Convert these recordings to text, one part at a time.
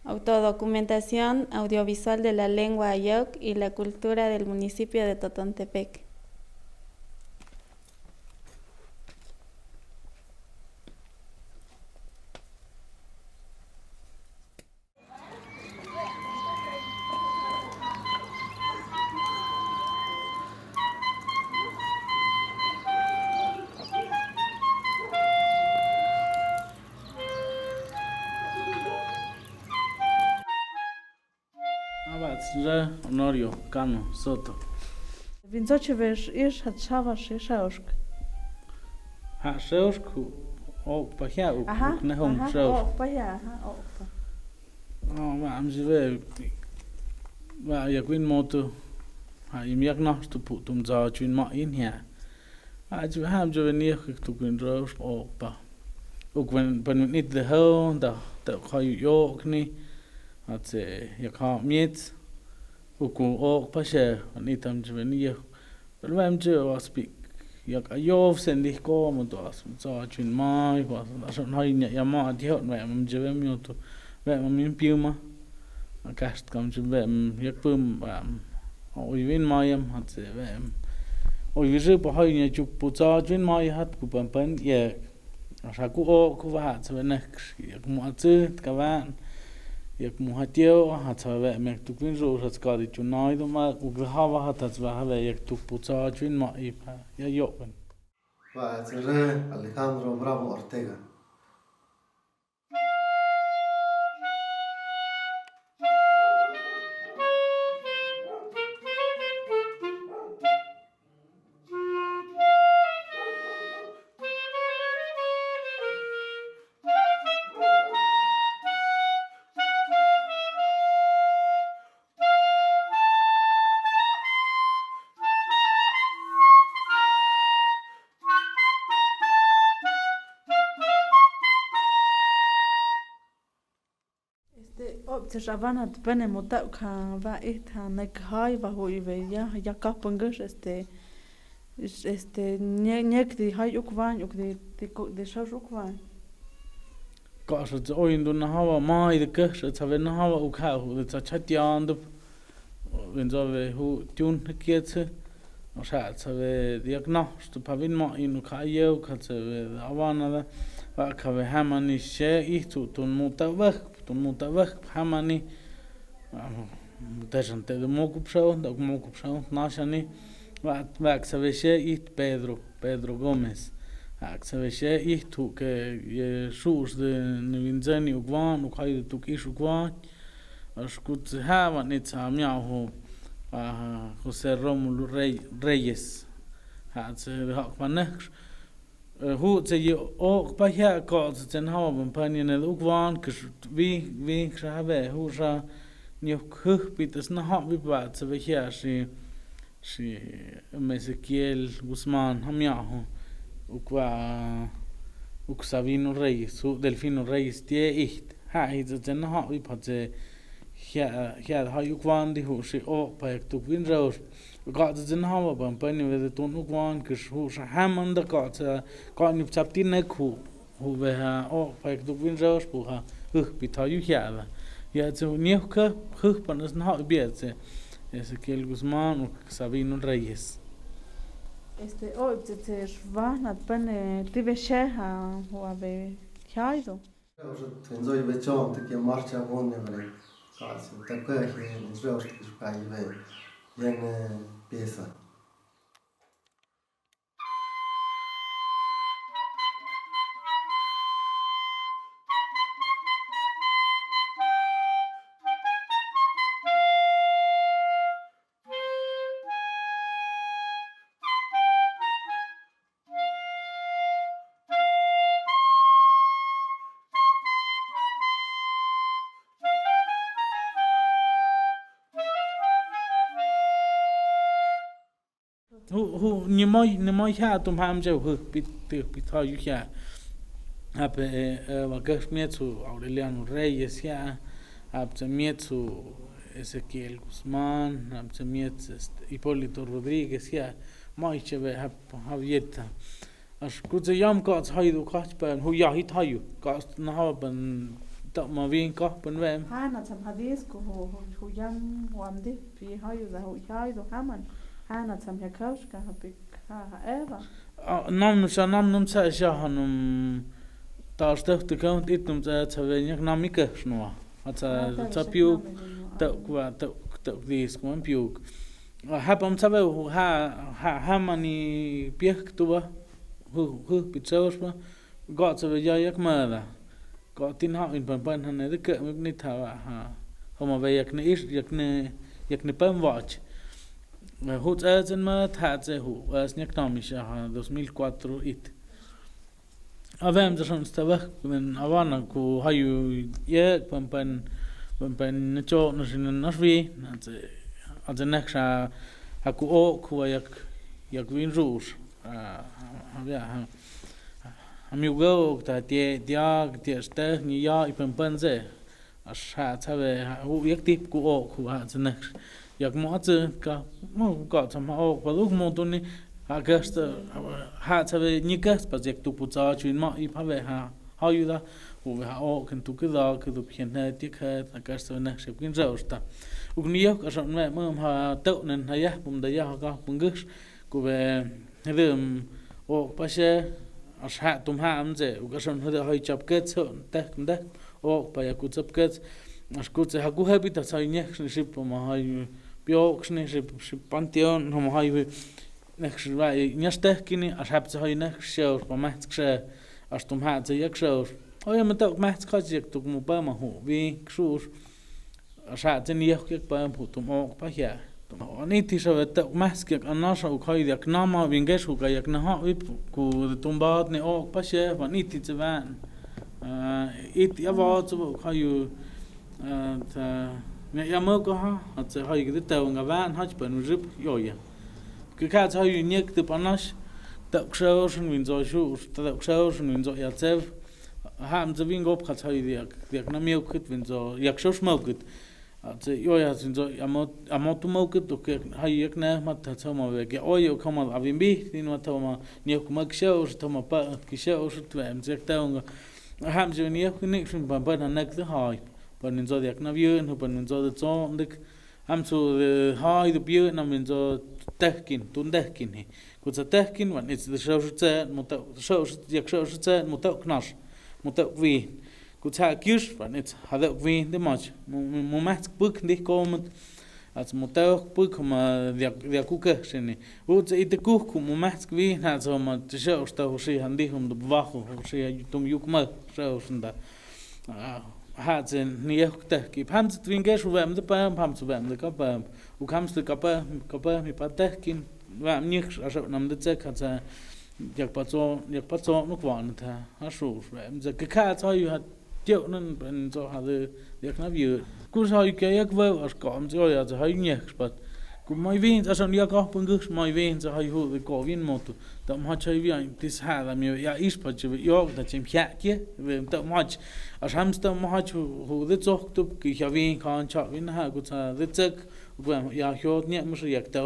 Autodocumentación audiovisual de la lengua Ayoc y la cultura del municipio de Totontepec. Abatsra Honorio Cano Soto. Vinzochever ish hat shavash ishausk. Ha Sheushku o Pahia Uknehom Sheush. Pahia, Amjive Yaquin Moto Imiak Nash to put them Zarjin Ma in here. I have Jovenier to Gwyn Roche or Pa. When we need the hell, the York ni. At je can't meet Uku or Pasha, and it am Juvenier. But when Joe speak, Yak a Yov send the comment to us, Sarge in my was not hiding at Yama, the hot man, Jevemio to Vem Puma. A cast comes to Vem, Yakpum, or within my at the Vem. Or you zip behind you put Sarge in my hat, Kupan, yeah. I shall go all cover hats of the next, Yakmuatu, Kavan. Jak mu chtěl a třeba jak tu kvinžou řecká ty čunáj doma ugrhává hata třeba jak tu pucá čin má i pa já joben. Va Alejandro Bravo Ortega. Observana depende muta ka va esta nekhai va hoive ya kapangus nek di hai ukvan uk de shas ukvan. Kaso te oindu na hawa mai de kus te have na hawa ukha hu de chatjan de wenn so we hu tun kietse o sa te we diagnost te pavin ma in ukhayo ka te avana va ka we hamani she ihtu tun muta weg toen moet dat weg gaan niet dat is een de mokupshow dat mokupshow naast wat se veje it Pedro Gomez se veje it tu que je shoes de vinzeni ugwan u kai tu kish ugwan as kut ha niet sam ja ho José Romulo Reyes hat se hak van niks hoe ze je ook bij haar kort ten houden panien en ook waan wie hebben hoe ze niet hoog bieden na hap wie wat ze bij haar si Ezequiel Guzmán hamia ook Sabino Reyes Delfino Reyes die echt is ten hap wie pat ze ja ook waan die hoe ze ook bij het ook winroos gaat het in hawa ban pani we de ton ukwan kish hu shahaman da ka ni chapti ne khu hu we ha o pa ek duk vin jaus pu ha bita yu ya ya zo ni ka pan es na bietse Ezequiel Guzmán u Sabino Reyes te van at pane ti veshe ha hu ave khaido Enjoy bechon te que marcha bonne vale casi te que es real que pa ive bien pieza. Hu ni moi ha tum ham je hu bit ha yu ya ab wa gashmietsu Aureliano Reyes ya ab mietsu Ezequiel Guzmán ab mietsu Hipólito Rodríguez ya mai cheve ha vieta as kutze yam got haidu kachban hu ya hit hayu got na haben tao mà viên có bên về hai là chăm hadis của hồ yam hoàn đi vì hai giờ hồ hai rồi hai là chăm hệ coach cả bị ha Eva năm sẽ hanum tao sẽ tự công ít năm sẽ về nhắc năm ít cái nữa sẽ piu tự đi cũng piu hapam sẽ về ha mani piek tu hu pizza gọi sẽ về yak mà là có tin họ in phần hắn này cái mức này thảo ha hôm mà về yak ne pam watch hút ở trên mà thà sẽ hút ở nhắc năm mươi ha 2004 ít avemจะชนสตาร์เป็นอวานักูให้อยู่เยอะเป็นนโจนสินนัสวีอาจจะนักชาฮักูโอคูอยากวินรูสมีเกลแต่เดียสเตอร์นี่ยาอีเป็นเจอาชาถ้าเวหูอยากติบกูโอคูอาจจะนักอยากมั่วเจอก็มั่วก็ทำมาโอพอลูกมั่วตัวนี้Agasta have nikas project to put out in my have how you that who ha can to个个都偏那的个 Agasta 呢是跟着是的我跟你有个什么哈斗呢还呀我们的呀个本个个为那个哦把些啊哈东哈我们这我个什么的还จับ个车的哦把呀个จับ个as coisas haกูhabita sai ne是不嘛还标是panteon no还next right nieste kini as habt ze next show pa mat kse as tum hat ze yak show oy ma tok mat kajek tuk mu pa ma hu vi ksur as hat ze nie yak pa mu tum ok pa ya tum ani ti so tok mas ke anas o khai yak na ma vinges hu ka yak na ha vip ku tum baat ne ok pa she va ni ti ze van it ya va zo khai yu ta me ya mo ko ha at ze khai ge ta nga van ha pen rip yo ya cái khác cho you nhắc từ panas tạo sâu sinh viên rồi chú tạo sâu sinh viên rồi yak zev ham ze vinh gop khác cho việc nam yêu khít viên rồi yak sâu màu khít thì yo ya sinh rồi amot tu màu khít tu cái hay yak na mà thật sao mà về cái oi không mà avim bi thì nó thao mà nhiều cũng mắc sâu thao mà pa cái sâu tu em ze tao nga ham ze nhiều cái nick sinh ban ban nak thứ hai ban rồi yak nam yêu nó ban rồi cho được ham số hai tu yêu nam viên rồi tehkin he kutsa tehkin van it's the show muta knas muta vi kutsa kius van it's hada vi de mach moment buk de kommt als muta buk ma der kuke shene ut it ku moment vi hat so ma de show sta shi handi de bewachen shi tum yukma show sunda hat sen nie tehki pams twinges wem de pams wem de kapam u kamst de kapa mi patehkin va nich a nam de tsek hat jak pazo no kwan ta a shu wem ze ka ta yu hat tiu nen ben so ha de jak na viu ku so yu ke jak vo as kom so ja ze ha nich spat ku mai vin as an jak op pungus mai vin ze ha hu de ko vin motu da ma chai vi dis ha da mi ja is pat je jo da chim pjatje vem da mach as hamster ma hu de zok tu ki ha vin kan cha vin ha ku ta de tsek Bueno, ja hjort nie muszę jak ta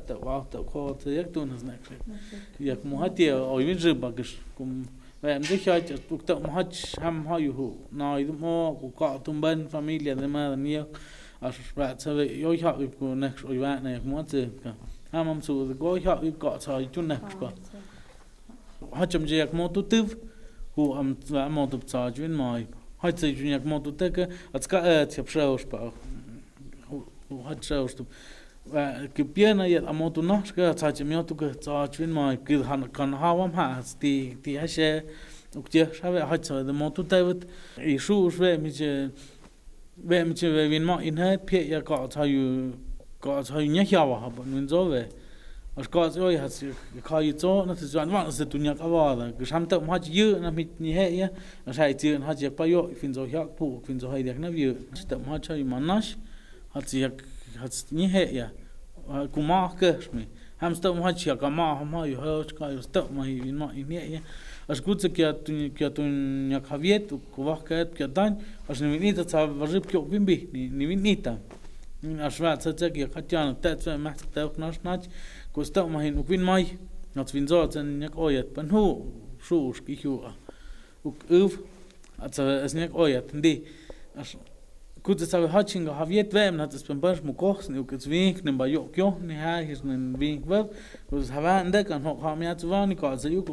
ta warta ko ta jak tu nas nek jak mu hatie oj min żybagish kum vem de chat tu ta mu hat ham ha yu na idu mo ku ka tumban familia de ma nie as rat sa yo ha ku nek oj va nek mo te ka ham su de go ha ka sa tu nek ko ha chum je jak mo tu tiv hu am va mo tu sa jun mai ha se jun jak mo tu te ka at ka tjep shaus pa hat schaust du gebierne ja am du noch gesagt mir du gesagt wenn mal kann haben hast die hasche und die habe hat so der motu david ich schu mit wenn mal in hat pe ja got nicht ja haben und so we was got so hat kann ich so das ist ein was du nicht aber gesamt hat je na mit nie ja das heißt hat ja paar ich finde so ja pu finde so heider na wir hat schon manach hat sie nie ja kumake schme hamster hat ja kama ma yo ka sto ma in ma in ja as gut ze kya tun ja kaviet ku vaket kya dan as ni nita ta vajib kyo bimbi ni nita as vat ze kya khatyan tat ze ma ta knas nat ku sto ma in upin mai nat vin zo zen jak oyet pan hu shu ski hu uk uv Also es nicht ojat ndi. Gut, das habe ich schon gehabt, wenn hat es beim Börsch mu kochen, und jetzt wenig nem bei jo, ne ha, hier ist ein wenig was. Das haben da kann auch haben ja zu wenig, also jo,